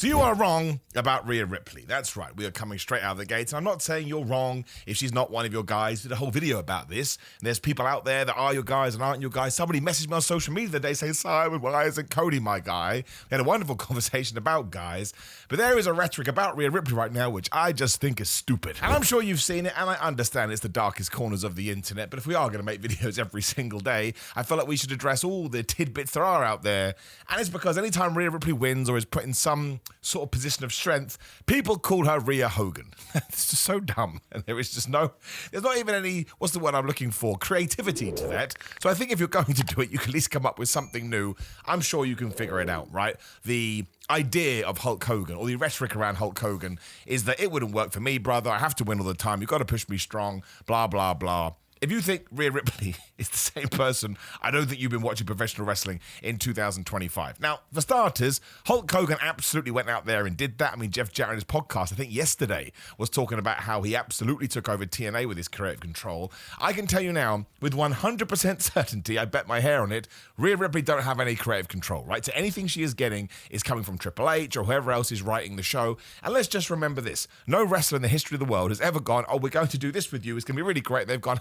So you are wrong about Rhea Ripley. That's right. We are coming straight out of the gates. I'm not saying you're wrong if she's not one of your guys. I did a whole video about this. And there's people out there that are your guys and aren't your guys. Somebody messaged me on social media the other day saying, Simon, why isn't Cody my guy? We had a wonderful conversation about guys. But there is a rhetoric about Rhea Ripley right now, which I just think is stupid. And I'm sure you've seen it, and I understand it's the darkest corners of the internet. But if we are going to make videos every single day, I feel like we should address all the tidbits there are out there. And it's because anytime Rhea Ripley wins or is put in some sort of position of strength, people call her Rhea Hogan. It's just so dumb. And there's not even any, what's the word I'm looking for, creativity to that. So I think if you're going to do it, you can at least come up with something new. I'm sure you can figure it out, right? The idea of Hulk Hogan, or the rhetoric around Hulk Hogan, is that it wouldn't work for me, brother. I have to win all the time. You've got to push me strong, blah, blah, blah. If you think Rhea Ripley is the same person, I don't think you've been watching professional wrestling in 2025. Now, for starters, Hulk Hogan absolutely went out there and did that. I mean, Jeff Jarrett in his podcast, I think yesterday, was talking about how he absolutely took over TNA with his creative control. I can tell you now, with 100% certainty, I bet my hair on it, Rhea Ripley don't have any creative control, right? So anything she is getting is coming from Triple H or whoever else is writing the show. And let's just remember this. No wrestler in the history of the world has ever gone, oh, we're going to do this with you. It's going to be really great. They've gone,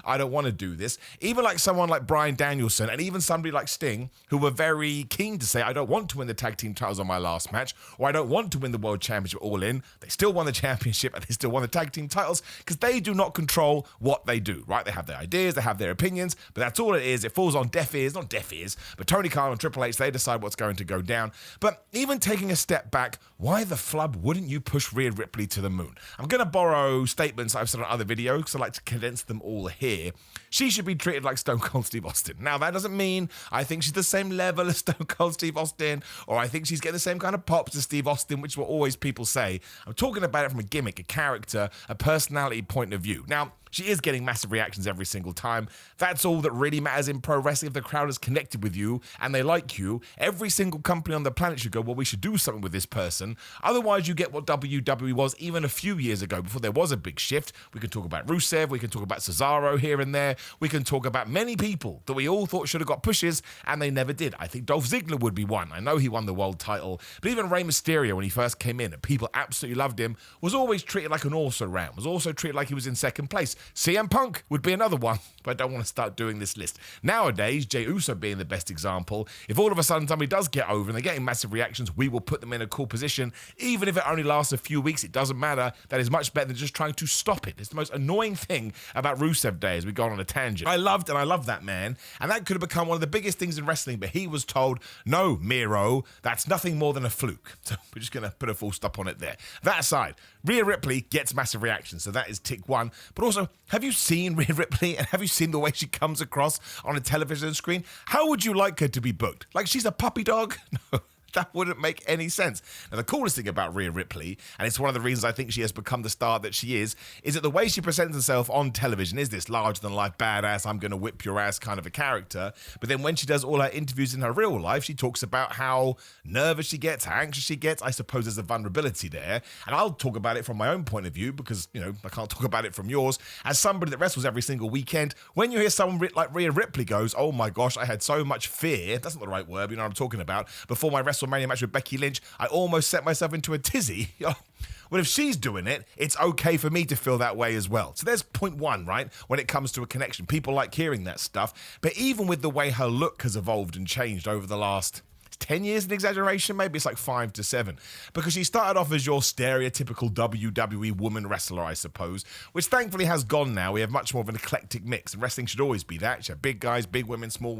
I don't want to do this. Even like someone like Bryan Danielson and even somebody like Sting, who were very keen to say, I don't want to win the tag team titles on my last match, or I don't want to win the world championship all in. They still won the championship and they still won the tag team titles because they do not control what they do, right? They have their ideas, they have their opinions, but that's all it is. It falls on deaf ears, not deaf ears, but Tony Khan and Triple H, they decide what's going to go down. But even taking a step back, why the flub wouldn't you push Rhea Ripley to the moon? I'm going to borrow statements I've said on other videos because I like to condense them all here. She should be treated like Stone Cold Steve Austin. Now, that doesn't mean I think she's the same level as Stone Cold Steve Austin, or I think she's getting the same kind of pops as Steve Austin, which is what always people say. I'm talking about it from a gimmick, a character, a personality point of view. Now, she is getting massive reactions every single time. That's all that really matters in pro wrestling. If the crowd is connected with you and they like you, every single company on the planet should go, well, we should do something with this person. Otherwise, you get what WWE was even a few years ago before there was a big shift. We can talk about Rusev. We can talk about Cesaro here and there. We can talk about many people that we all thought should have got pushes and they never did. I think Dolph Ziggler would be one. I know he won the world title, but even Rey Mysterio, when he first came in and people absolutely loved him, was always treated like an also-ran, was also treated like he was in second place. CM Punk would be another one, but I don't want to start doing this list. Nowadays, Jey Uso being the best example, if all of a sudden somebody does get over and they're getting massive reactions, we will put them in a cool position. Even if it only lasts a few weeks, it doesn't matter. That is much better than just trying to stop it. It's the most annoying thing about Rusev Day as we go on a tangent. I loved that man, and that could have become one of the biggest things in wrestling, but he was told, no, Miro, that's nothing more than a fluke. So we're just going to put a full stop on it there. That aside, Rhea Ripley gets massive reactions, so that is tick one. But also, have you seen Rhea Ripley and have you seen the way she comes across on a television screen? How would you like her to be booked? Like she's a puppy dog? No. That wouldn't make any sense. Now, the coolest thing about Rhea Ripley, and it's one of the reasons I think she has become the star that she is that the way she presents herself on television is this larger-than-life badass, I'm going to whip your ass kind of a character. But then when she does all her interviews in her real life, she talks about how nervous she gets, how anxious she gets. I suppose there's a vulnerability there. And I'll talk about it from my own point of view because, I can't talk about it from yours. As somebody that wrestles every single weekend, when you hear someone like Rhea Ripley goes, oh my gosh, I had so much fear, that's not the right word, you know what I'm talking about, before my WrestleMania match with Becky Lynch, I almost set myself into a tizzy. Well, if she's doing it, it's okay for me to feel that way as well. So there's point one, right? When it comes to a connection, people like hearing that stuff. But even with the way her look has evolved and changed over the last 10 years an exaggeration, maybe it's like 5 to 7, because she started off as your stereotypical WWE woman wrestler, I suppose, which thankfully has gone now. We have much more of an eclectic mix, and wrestling should always be that. You have big guys, big women, small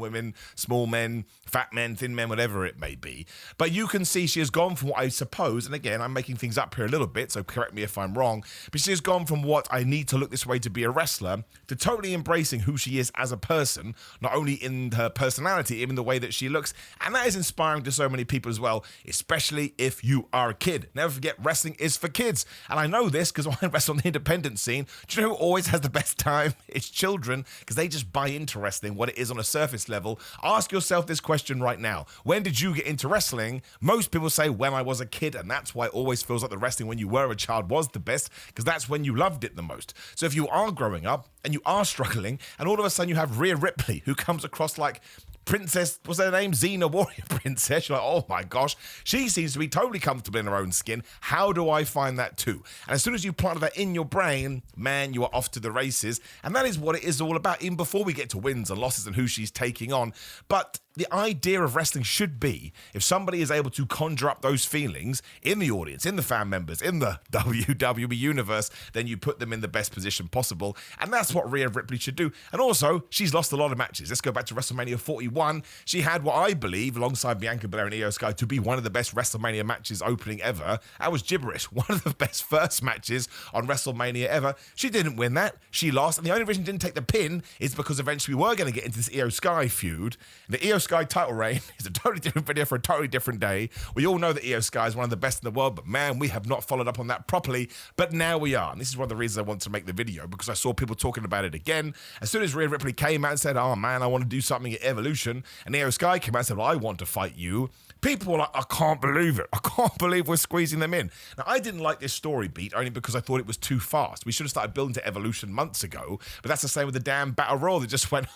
men, fat men, thin men, whatever it may be. But you can see she has gone from what I suppose, and again, I'm making things up here a little bit, so correct me if I'm wrong, but she has gone from what I need to look this way to be a wrestler to totally embracing who she is as a person, not only in her personality, even the way that she looks, and that is inspiring to so many people as well, especially if you are a kid. Never forget, wrestling is for kids. And I know this because when I wrestle on the independent scene, do you know who always has the best time? It's children, because they just buy into wrestling, what it is on a surface level. Ask yourself this question right now. When did you get into wrestling? Most people say when I was a kid, and that's why it always feels like the wrestling when you were a child was the best, because that's when you loved it the most. So if you are growing up and you are struggling, and all of a sudden you have Rhea Ripley, who comes across like Princess, what's her name? Xena Warrior Princess. You're like, oh my gosh, she seems to be totally comfortable in her own skin. How do I find that too? And as soon as you plant that in your brain, man, you are off to the races. And that is what it is all about, even before we get to wins and losses and who she's taking on. But the idea of wrestling should be, if somebody is able to conjure up those feelings in the audience, in the fan members, in the WWE universe, then you put them in the best position possible. And that's what Rhea Ripley should do. And also, she's lost a lot of matches. Let's go back to WrestleMania 41. She had what I believe, alongside Bianca Belair and Io Sky, to be one of the best WrestleMania matches opening ever. That was gibberish. One of the best first matches on WrestleMania ever. She didn't win that. She lost. And the only reason she didn't take the pin is because eventually we were going to get into this Io Sky feud. The Io Sky title reign is a totally different video for a totally different day. We all know that Io Sky is one of the best in the world, but man, we have not followed up on that properly. But now we are. And this is one of the reasons I want to make the video, because I saw people talking about it again. As soon as Rhea Ripley came out and said, oh man, I want to do something at Evolution, and Io Sky came out and said, well, I want to fight you, people were like, I can't believe it. I can't believe we're squeezing them in. Now, I didn't like this story beat only because I thought it was too fast. We should have started building to Evolution months ago, but that's the same with the damn Battle Royal. They just went,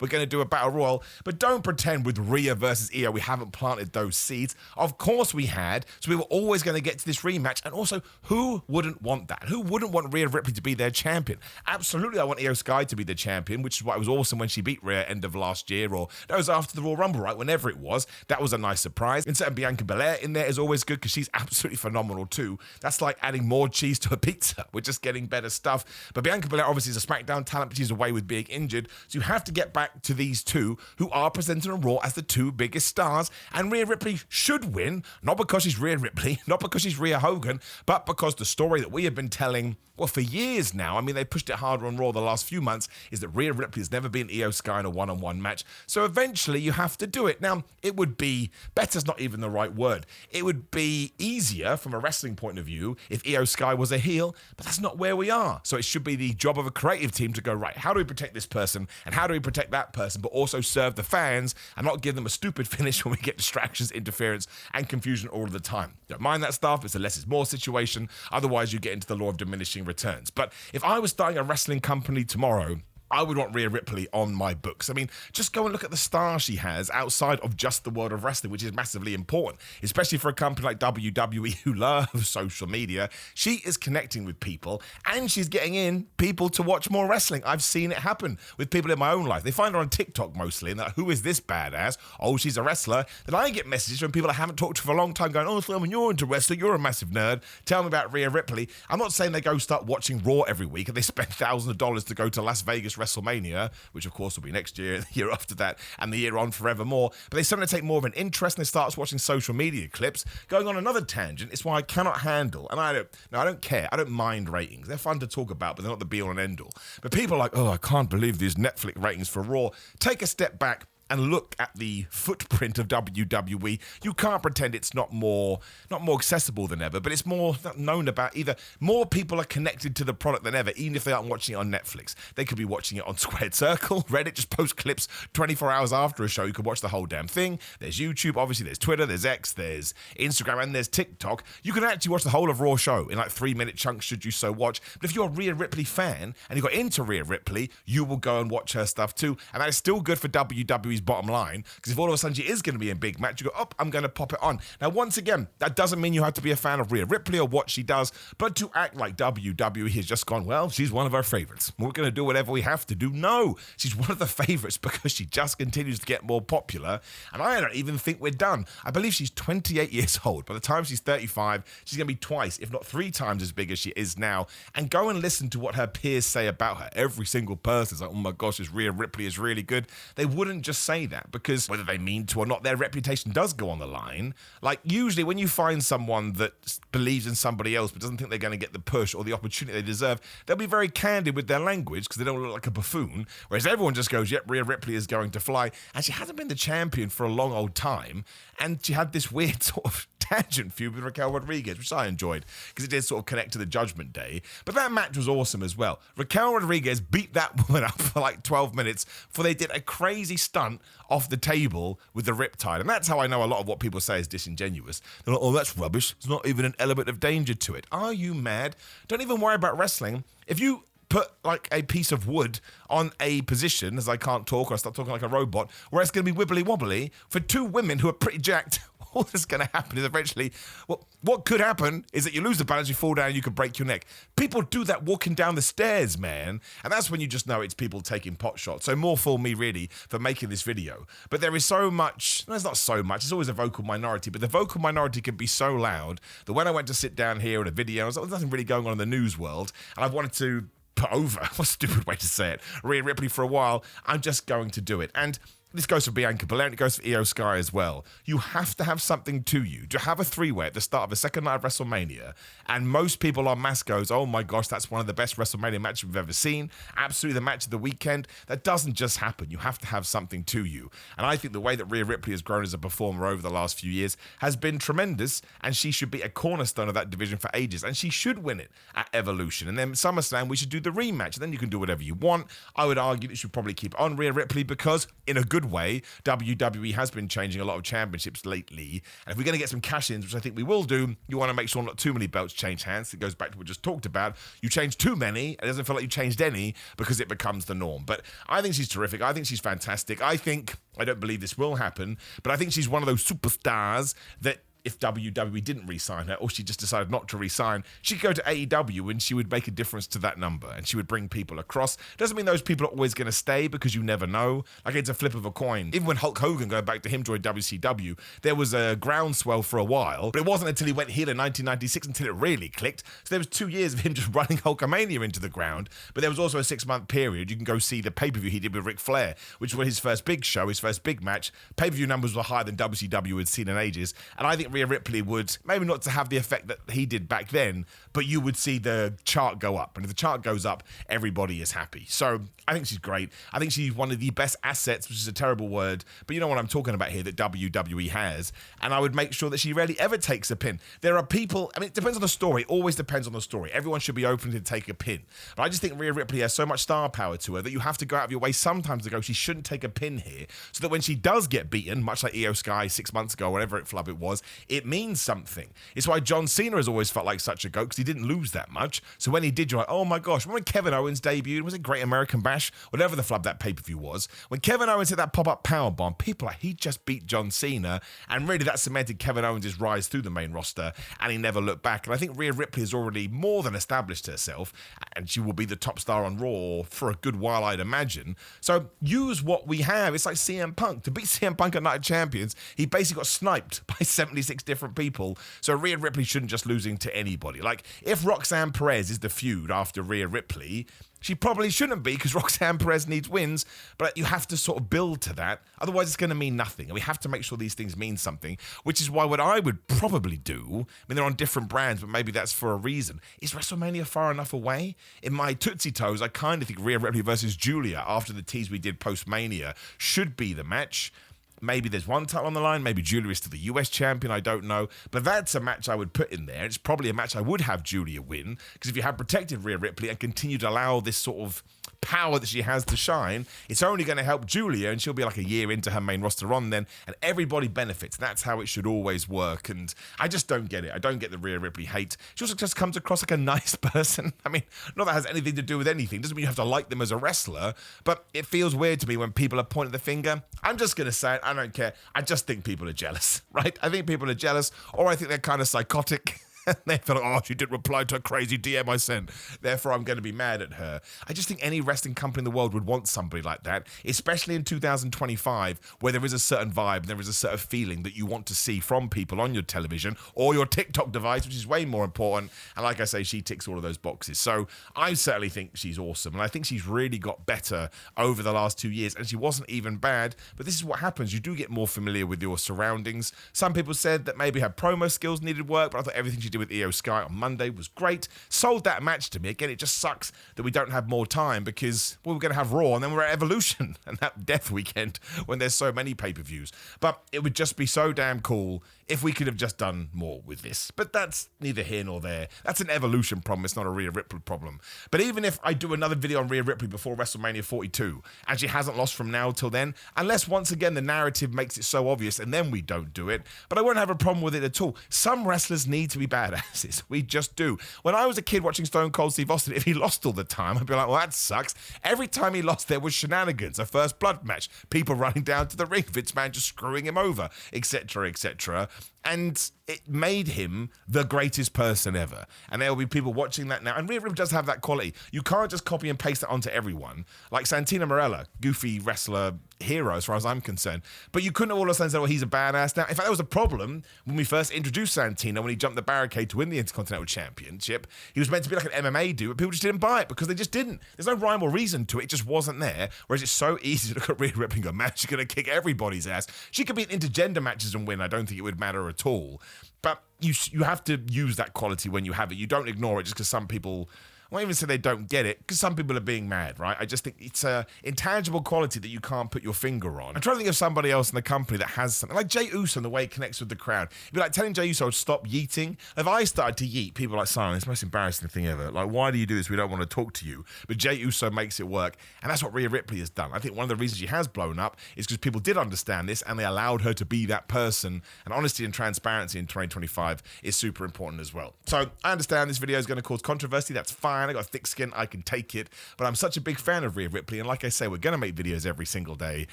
we're going to do a Battle Royal. But don't pretend with Rhea versus Io we haven't planted those seeds. Of course we had. So we were always going to get to this rematch. And also, who wouldn't want that? Who wouldn't want Rhea Ripley to be their champion? Absolutely, I want Io Sky to be the champion, which is why it was awesome when she beat Rhea end of last year, or that was after the Royal Rumble, right? Whenever it was. That was a nice surprise. Inserting Bianca Belair in there is always good because she's absolutely phenomenal too. That's like adding more cheese to a pizza. We're just getting better stuff. But Bianca Belair obviously is a SmackDown talent, but she's away with being injured. So you have to get back to these two who are presented on Raw as the two biggest stars. And Rhea Ripley should win, not because she's Rhea Ripley, not because she's Rhea Hogan, but because the story that we have been telling, well, for years now, I mean, they pushed it harder on Raw the last few months, is that Rhea Ripley has never been Io Sky in a one-on-one match. So eventually you have to do it. Now, it would be, better's not even the right word. It would be easier from a wrestling point of view if Io Sky was a heel, but that's not where we are. So it should be the job of a creative team to go, right, how do we protect this person and how do we protect that person, but also serve the fans and not give them a stupid finish when we get distractions, interference, and confusion all of the time. Don't mind that stuff. It's a less is more situation. Otherwise, you get into the law of diminishing returns. But if I was starting a wrestling company tomorrow, I would want Rhea Ripley on my books. I mean, just go and look at the stars she has outside of just the world of wrestling, which is massively important, especially for a company like WWE who loves social media. She is connecting with people and she's getting in people to watch more wrestling. I've seen it happen with people in my own life. They find her on TikTok mostly and they're like, who is this badass? Oh, she's a wrestler. Then I get messages from people I haven't talked to for a long time going, oh, Simon, you're into wrestling. You're a massive nerd. Tell me about Rhea Ripley. I'm not saying they go start watching Raw every week and they spend thousands of dollars to go to Las Vegas WrestleMania, which of course will be next year, the year after that, and the year on forevermore. But they suddenly take more of an interest and they start watching social media clips. Going on another tangent, it's why I cannot handle, and I don't care, I don't mind ratings. They're fun to talk about, but they're not the be all and end all. But people are like, oh, I can't believe these Netflix ratings for Raw. Take a step back and look at the footprint of WWE. You can't pretend it's not more accessible than ever, but it's more known about. Either more people are connected to the product than ever, even if they aren't watching it on Netflix. They could be watching it on Squared Circle. Reddit just posts clips 24 hours after a show. You can watch the whole damn thing. There's YouTube, obviously. There's Twitter, there's X, there's Instagram, and there's TikTok. You can actually watch the whole of Raw show in like 3-minute chunks should you so watch. But if you're a Rhea Ripley fan and you got into Rhea Ripley, you will go and watch her stuff too. And that is still good for WWE's bottom line, because if all of a sudden she is going to be in big match, you go, oh, I'm going to pop it on. Now, once again, that doesn't mean you have to be a fan of Rhea Ripley or what she does, but to act like WWE has just gone, well, she's one of our favorites. We're going to do whatever we have to do. No, she's one of the favorites because she just continues to get more popular, and I don't even think we're done. I believe she's 28 years old. By the time she's 35, she's going to be twice, if not 3 times as big as she is now, and go and listen to what her peers say about her. Every single person is like, oh my gosh, this Rhea Ripley is really good. They wouldn't just say that, because whether they mean to or not, their reputation does go on the line. Like, usually when you find someone that believes in somebody else but doesn't think they're going to get the push or the opportunity they deserve, they'll be very candid with their language because they don't look like a buffoon, whereas everyone just goes, yep, Rhea Ripley is going to fly. And she hasn't been the champion for a long old time, and she had this weird sort of tangent feud with Raquel Rodriguez, which I enjoyed because it did sort of connect to the Judgment Day. But that match was awesome as well. Raquel Rodriguez beat that woman up for like 12 minutes before they did a crazy stunt off the table with the riptide. And that's how I know a lot of what people say is disingenuous. They're like, oh, that's rubbish. There's not even an element of danger to it. Are you mad? Don't even worry about wrestling. If you put like a piece of wood on a position as I can't talk or I start talking like a robot, where it's going to be wibbly wobbly for two women who are pretty jacked. All that's going to happen is eventually, well, what could happen is that you lose the balance, you fall down, you could break your neck. People do that walking down the stairs, man. And that's when you just know it's people taking pot shots. So more for me, really, for making this video. But there is so much, there's not so much, it's always a vocal minority, but the vocal minority can be so loud that when I went to sit down here in a video, I was like, there's nothing really going on in the news world, and I wanted to put over, what a stupid way to say it, Rhea Ripley for a while, I'm just going to do it. And this goes for Bianca Belair, and it goes for Io Sky as well. You have to have something to you. To have a three-way at the start of the second night of WrestleMania, and most people on mass goes, oh my gosh, that's one of the best WrestleMania matches we've ever seen. Absolutely the match of the weekend. That doesn't just happen. You have to have something to you. And I think the way that Rhea Ripley has grown as a performer over the last few years has been tremendous, and she should be a cornerstone of that division for ages, and she should win it at Evolution. And then SummerSlam, we should do the rematch, and then you can do whatever you want. I would argue that you should probably keep on Rhea Ripley because, in a good way, WWE has been changing a lot of championships lately, and if we're going to get some cash-ins, which I think we will do, you want to make sure not too many belts change hands. It goes back to what we just talked about. You change too many, it doesn't feel like you changed any because it becomes the norm. But I think she's terrific. I think she's fantastic. I don't believe this will happen, but I think she's one of those superstars that if WWE didn't re-sign her, or she just decided not to re-sign, she could go to AEW and she would make a difference to that number, and she would bring people across. Doesn't mean those people are always going to stay, because you never know. Like, it's a flip of a coin. Even when Hulk Hogan, going back to him, joined WCW, there was a groundswell for a while, but it wasn't until he went heel in 1996 until it really clicked. So there was 2 years of him just running Hulkamania into the ground, but there was also a 6-month period. You can go see the pay-per-view he did with Ric Flair, which was his first big show, his first big match. Pay-per-view numbers were higher than WCW had seen in ages, and I think Rhea Ripley would, maybe not to have the effect that he did back then, but you would see the chart go up. And if the chart goes up, everybody is happy. So I think she's great. I think she's one of the best assets, which is a terrible word, but you know what I'm talking about here, that WWE has. And I would make sure that she rarely ever takes a pin. There are people, I mean, it depends on the story. It always depends on the story. Everyone should be open to take a pin. But I just think Rhea Ripley has so much star power to her that you have to go out of your way sometimes to go, she shouldn't take a pin here, so that when she does get beaten, much like Io Sky 6 months ago, whatever flub it was, it means something. It's why John Cena has always felt like such a goat, because he didn't lose that much. So when he did, you're like, oh my gosh. Remember when Kevin Owens debuted? Was it Great American Bash? Whatever the flub that pay-per-view was. When Kevin Owens hit that pop-up powerbomb, people are like, he just beat John Cena. And really that cemented Kevin Owens' rise through the main roster, and he never looked back. And I think Rhea Ripley has already more than established herself, and she will be the top star on Raw for a good while, I'd imagine. So use what we have. It's like CM Punk. To beat CM Punk at Night of Champions, he basically got sniped by 76 different people. So Rhea Ripley shouldn't just losing to anybody. Like, if Roxanne Perez is the feud after Rhea Ripley, she probably shouldn't be, because Roxanne Perez needs wins, but you have to sort of build to that. Otherwise, it's going to mean nothing. And we have to make sure these things mean something, which is why what I would probably do, I mean, they're on different brands, but maybe that's for a reason. Is WrestleMania far enough away? In my Tootsie Toes, I kind of think Rhea Ripley versus Julia, after the tease we did post-Mania, should be the match. Maybe there's one title on the line. Maybe Julia is still the US champion. I don't know. But that's a match I would put in there. It's probably a match I would have Julia win, because if you have protected Rhea Ripley and continue to allow this sort of power that she has to shine, it's only going to help Julia, and she'll be like a year into her main roster run then, and everybody benefits. That's how it should always work, and I just don't get it. I don't get the Rhea Ripley hate. She also just comes across like a nice person. I mean, not that has anything to do with anything. Doesn't mean you have to like them as a wrestler, but it feels weird to me when people are pointing the finger. I'm just going to say it. I don't care. I just think people are jealous, right? I think people are jealous, or I think they're kind of psychotic. They feel like, oh, she didn't reply to a crazy DM I sent, therefore I'm going to be mad at her. I just think any wrestling company in the world would want somebody like that, especially in 2025, where there is a certain vibe, there is a certain feeling that you want to see from people on your television or your TikTok device, which is way more important. And like I say, she ticks all of those boxes. So I certainly think she's awesome, and I think she's really got better over the last 2 years, and she wasn't even bad. But this is what happens. You do get more familiar with your surroundings. Some people said that maybe her promo skills needed work, but I thought everything she did with Io Sky on Monday was great. Sold that match to me. Again, it just sucks that we don't have more time, because we're going to have Raw and then we're at Evolution and that death weekend when there's so many pay-per-views. But it would just be so damn cool if we could have just done more with this. But that's neither here nor there. That's an evolution problem. It's not a Rhea Ripley problem. But even if I do another video on Rhea Ripley before WrestleMania 42, and she hasn't lost from now till then, unless once again the narrative makes it so obvious and then we don't do it, but I won't have a problem with it at all. Some wrestlers need to be badasses. We just do. When I was a kid watching Stone Cold Steve Austin, if he lost all the time, I'd be like, well, that sucks. Every time he lost, there was shenanigans, a first blood match, people running down to the ring, Vince McMahon just screwing him over, etc., etc. And it made him the greatest person ever. And there will be people watching that now. And Rhea Ripley does have that quality. You can't just copy and paste it onto everyone. Like Santina Marella, goofy wrestler hero as far as I'm concerned. But you couldn't have all of a sudden say, well, he's a badass now. In fact, that was a problem when we first introduced Santina, when he jumped the barricade to win the Intercontinental Championship. He was meant to be like an MMA dude, but people just didn't buy it because they just didn't. There's no rhyme or reason to it. It just wasn't there. Whereas it's so easy to look at Rhea Ripley and go, man, she's going to kick everybody's ass. She could be in intergender matches and win. I don't think it would matter at all. But you have to use that quality when you have it. You don't ignore it just because some people, I won't even say they don't get it, because some people are being mad, right? I just think it's a intangible quality that you can't put your finger on. I'm trying to think of somebody else in the company that has something, like Jey Uso and the way he connects with the crowd. It'd be like telling Jey Uso to stop yeeting. If I started to yeet, people are like, Simon, it's the most embarrassing thing ever. Like, why do you do this? We don't want to talk to you. But Jey Uso makes it work. And that's what Rhea Ripley has done. I think one of the reasons she has blown up is because people did understand this and they allowed her to be that person. And honesty and transparency in 2025 is super important as well. So I understand this video is going to cause controversy. That's fine. I got thick skin. I can take it, but I'm such a big fan of Rhea Ripley, and like I say, we're going to make videos every single day.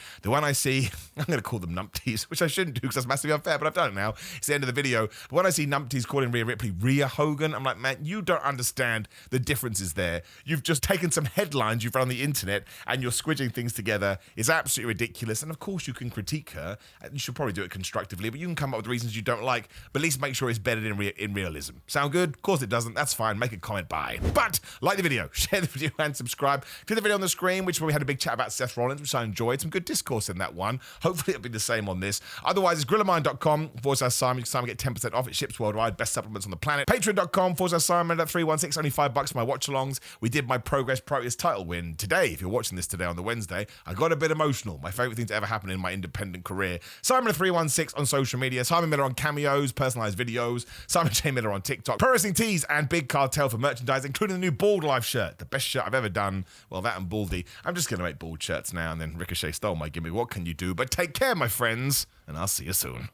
The one I see, I'm going to call them numpties, which I shouldn't do because that's massively unfair, but I've done it now. It's the end of the video. But when I see numpties calling Rhea Ripley Rhea Hogan, I'm like, man, you don't understand the differences there. You've just taken some headlines you've run on the internet and you're squidging things together. It's absolutely ridiculous, and of course you can critique her, and you should probably do it constructively, but you can come up with reasons you don't like, but at least make sure it's bedded in realism. Sound good? Of course it doesn't. That's fine. Make a comment. Bye. But like the video, share the video and subscribe. Click the video on the screen, which we had a big chat about Seth Rollins, which I enjoyed. Some good discourse in that one. Hopefully it'll be the same on this. Otherwise, it's grillermind.com/Simon. Simon get 10% off. It ships worldwide. Best supplements on the planet. Patreon.com/Simon at 316. Only $5 for my watch-alongs. We did my Progress Priority title win today. If you're watching this today on the Wednesday, I got a bit emotional. My favorite thing to ever happen in my independent career. Simon at 316 on social media. Simon Miller on cameos, personalized videos. Simon J. Miller on TikTok. Pro Wrestling Tees and Big Cartel for merchandise, including the new Bald Life shirt. The best shirt I've ever done. Well, that and Baldy. I'm just going to make bald shirts now, and then Ricochet stole my gimmick. What can you do? But take care, my friends, and I'll see you soon.